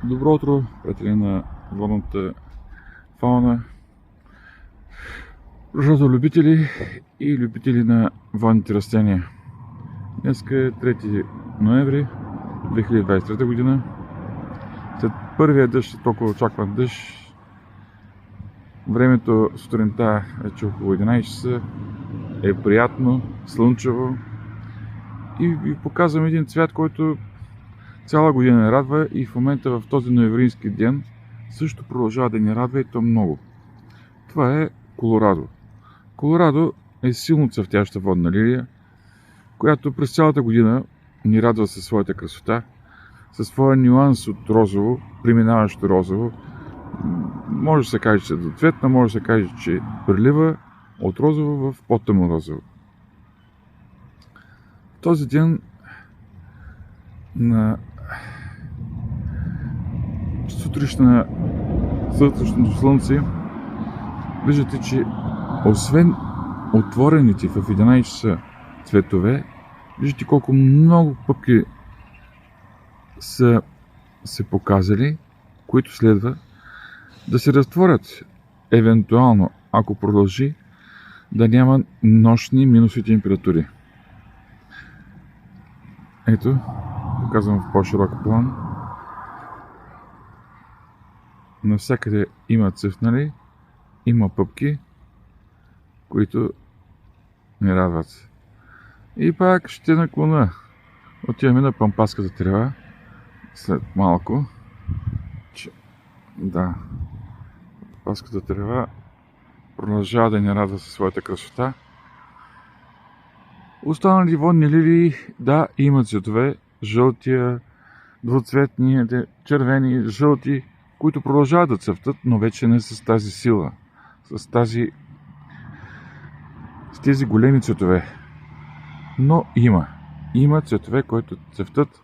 Добро утро, приятели на водната фауна, розолюбители и любители на водните растения. Днес е 3 ноември 2023 година. След първия дъжд, толкова очакван дъжд, времето сутринта вече около 11 часа е приятно, слънчево и ви показвам един цвят, който цяла година ни радва и в момента в този ноемврийски ден също продължава да ни радва и то много. Това е колорадо. Колорадо е силно цъфтяща водна лилия, която през цялата година ни радва със своята красота, със своя нюанс от розово, преминаващо розово. Може да се каже, че е доцветна, може да се каже, че прелива от розово в по-тъмно розово. В този ден на сутрешното слънце виждате, че освен отворените в 11 часа цветове, виждате колко много пъпки са се показали, които следва да се разтворят, евентуално, ако продължи да няма нощни минусови температури. Ето, показвам в по-широк план. Навсякъде има цъфнали, има пъпки, които не радват. И пак ще наклона. Отиваме на пампаската трева след малко. Пампаската трева продължава да ни радва със своята красота. Останали водни лилии, да, имат цветове. Жълтия, двуцветни, червени, жълти, които продължават да цъфтат, но вече не с тази сила, с тези големи цветове. Но има цветове, които цъфтат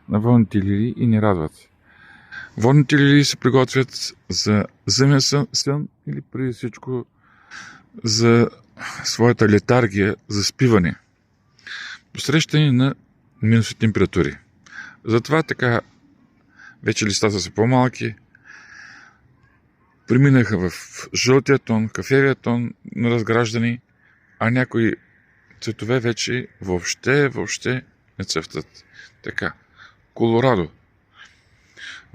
на водните лилии и ни радват. Водните лилии се приготвят за зимен сън или преди всичко за своята летаргия, за спиване, посрещане на минусови температури. Затова така вече листата са по-малки, преминаха в жълтия тон, кафевия тон на разграждане, а някои цветове вече въобще не цъфтат. Така, колорадо.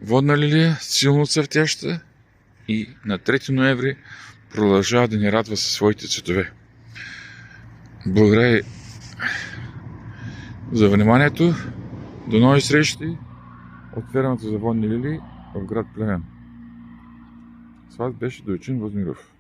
Водна лилия, силно цъфтяща и на 3 ноември продължава да ни радва със своите цветове. Благодаря за вниманието. До нови срещи от фермата за водни лилии в град Плевен. С вас беше Дойчин Възмиров.